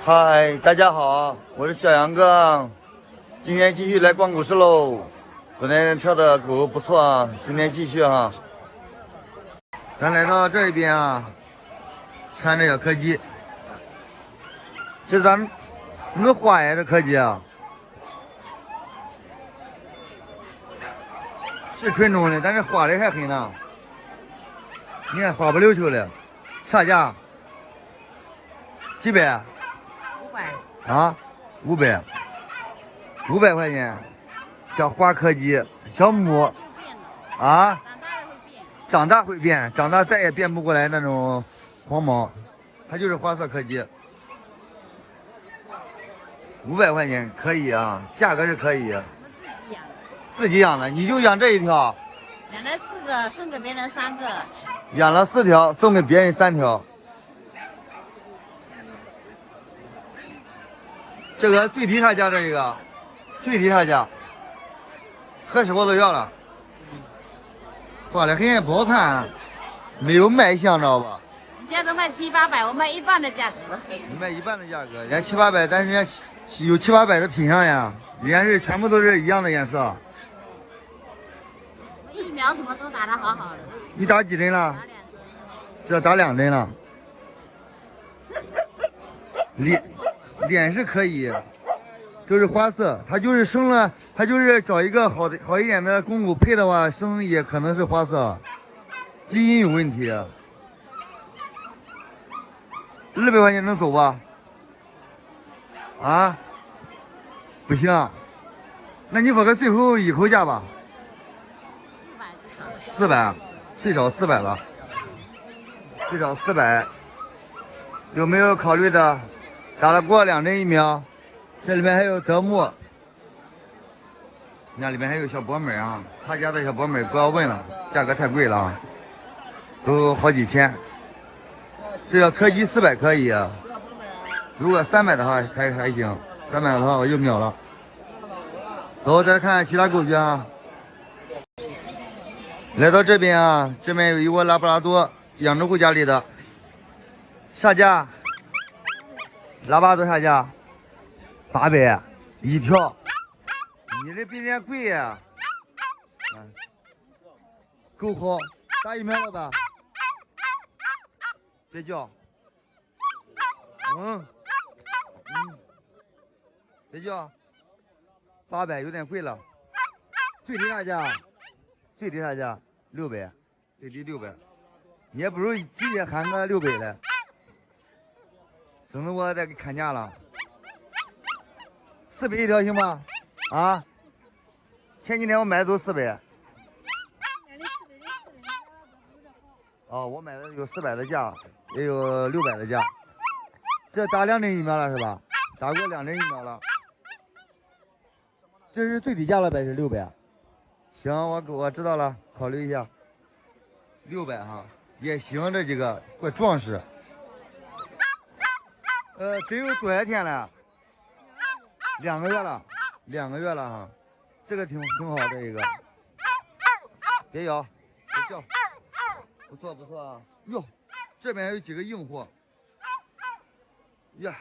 嗨，大家好，我是小杨哥，今天继续来逛股市喽。昨天挑的狗不错啊，今天继续啊。咱来到这边啊，看这个柯基，这咋那么花呀？这柯基啊，是纯种的，但是花的还很呢。你看花不溜秋的，啥价？几百？500啊，500块钱，小花柯基，小母啊，长大会变，长大再也变不过来那种黄毛，它就是花色柯基。500块钱可以啊，价格是可以。自己养的，你就养这一条？养了4个，送给别人3个。养了4条，送给别人3条。这个最低啥价？这一个最低啥价？合适我都要了。花的很不好看，没有卖相，知道吧？人家都卖700、800，我卖一半的价格。你卖一半的价格，人家700、800，但是人家有700、800的品相呀，人家是全部都是一样的颜色。疫苗什么都打得好好的。你打几针了？这打2针了。脸是可以，都是花色，他就是生了，他就是找一个好一点的公狗配的话，生也可能是花色，基因有问题。200块钱能走吧？啊？不行，那你说个最后一口价吧。400，最少400了，最少400。有没有考虑的？打了过2针疫苗，这里面还有德牧，你看里面还有小博美啊，他家的小博美不要问了，价格太贵了啊，都好几千。这个柯基400可以，如果300的话还行，300的话我就秒了。走，再看其他狗去啊。来到这边啊，这边有一窝拉布拉多，养殖户家里的，啥价？拉巴多啥价？800一条，你的比人家贵呀。够好，打疫苗了吧？别叫。别叫。800有点贵了。最低啥价？最低啥价？600，最低600。你也不如直接喊个600来。省得我再给砍价了，400一条行吗？啊？前几天我买的都400。哦，我买的有400的价，也有600的价。这打2针疫苗了是吧？打过2针疫苗了。这是最低价了呗，是600。行，我知道了，考虑一下。600哈，也行，这几个怪壮实。只有多少天了？2个月了，2个月了哈，这个挺好，这一个，别咬，别叫，不错不错啊。哟，这边还有几个硬货，呀，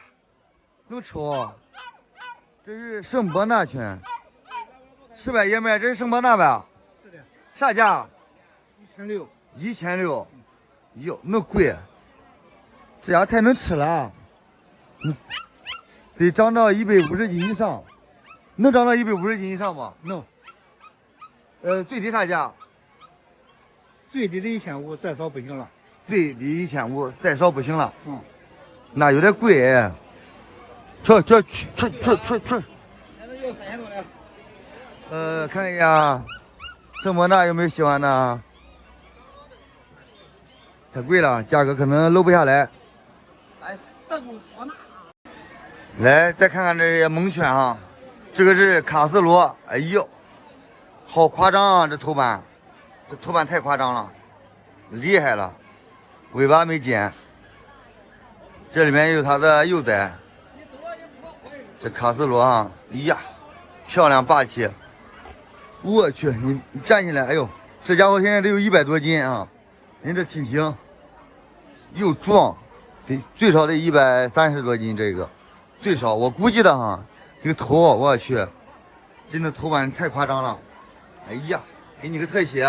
那么丑，这是圣伯纳犬，是吧？爷们儿，这是圣伯纳吧？是的。啥价？1600。1600，哟，那贵，这家太能吃了。得长到150斤以上，能长到150斤以上吗？能。最低啥价？最低的1500，再少不行了。最低1500，再少不行了。那有点贵。去。那就3000多了。看一下，圣伯纳有没有喜欢的？太贵了，价格可能搂不下来。来，再看看这些猛犬啊，这个是卡斯罗，哎呦，好夸张啊！这头版太夸张了，厉害了，尾巴没剪，这里面有它的幼崽。这卡斯罗啊，哎呀，漂亮霸气！我去，你站起来，哎呦，这家伙现在得有100多斤啊！人这体型又壮，最少得130多斤，这个最少我估计的哈，这个头我去，真的头版太夸张了。哎呀，给你个特写。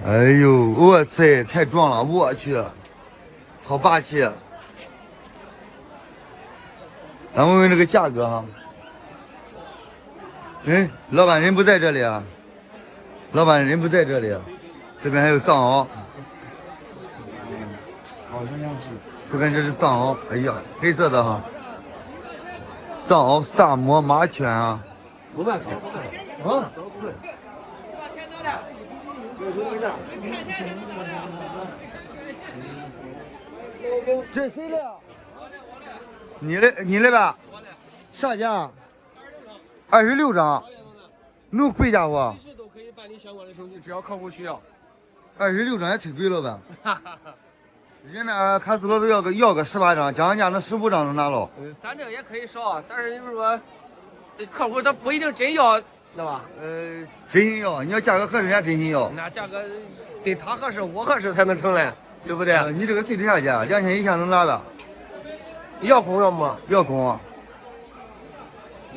哎呦，我塞，太壮了，我去，好霸气。咱问问这个价格哈。老板人不在这里啊，老板人不在这里啊。这边还有藏獒，这边这是藏獒，哎呀，黑色的哈，藏獒、萨摩、马犬啊。啊。这谁的？你的吧？啥价？26张。那么贵家伙？随时都可以办理相关的手续，只要客户需要。26张也忒贵了吧？人家卡斯罗都要个18张，讲人家那15张能拿了。咱这个也可以少，但是就是说，客户他不一定真要，知道吧？真心要，你要价格合适，人家真心要。那价格得他合适，我合适才能成嘞，对不对？你这个最低啥价？2000以下能拿吧？要公要母？要公。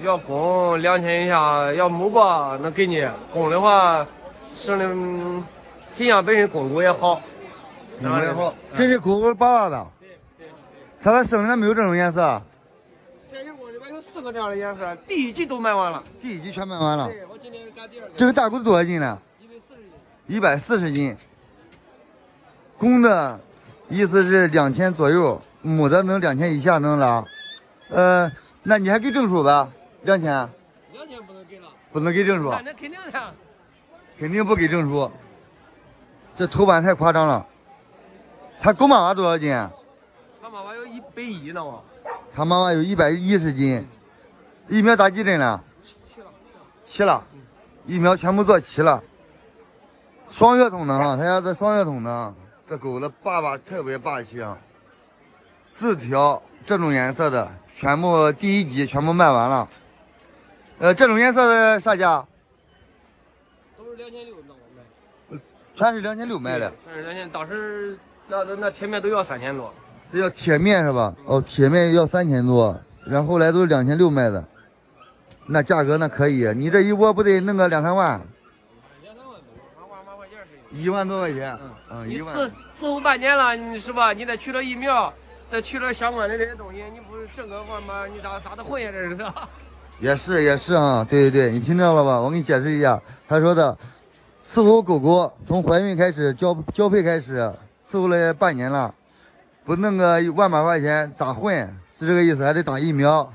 要公2000以下，要母吧，那给你公的话，生的品相本身公狗也好，也好。这是狗狗爸爸的。对。他那生的没有这种颜色。这一窝里边有4个这样的颜色，第1季都卖完了。第1季全卖完了。对，我今天干第2个。这个大狗多少斤呢？140斤。公的意思是2000左右，母的能2000以下能拉。那你还给证书吧？2000不能给了。不能给证书。那肯定的。肯定不给证书。这头版太夸张了。他狗妈妈多少斤？他妈妈有110呢嘛。他妈妈有110斤。疫苗打几针了？7了。疫苗全部做齐了。双血统的哈，他家这双血统的。这狗的爸爸特别霸气啊！4条这种颜色的，全部第1集全部卖完了。这种颜色的啥价？都是2600呢，我卖。全是2600卖的。全是2000，当时那铁面都要3000多。这叫铁面是吧？哦，铁面要3000多，然后来都是2600卖的。那价格那可以，你这一窝不得弄个2、3万？2、3万麻花件是1万多块钱。你1万。伺候半年了，你是吧？你再取了疫苗，再取了相关的这些东西，你不是这个玩意儿，你咋的混呀？这是。也是啊，对，你听着了吧？我给你解释一下，他说的伺候狗狗从怀孕开始交配开始，伺候了半年了，不弄个1万把块钱咋混？是这个意思，还得打疫苗，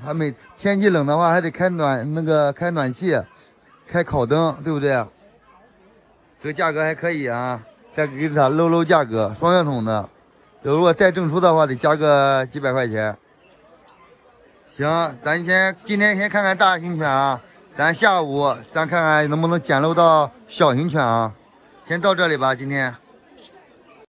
天气冷的话还得开暖气，开烤灯，对不对？这个价格还可以啊，再给他搂价格，双血统的，如果带证书的话得加个几百块钱。行，咱今天先看看大型犬啊，咱下午看看能不能捡漏到小型犬啊。先到这里吧，今天。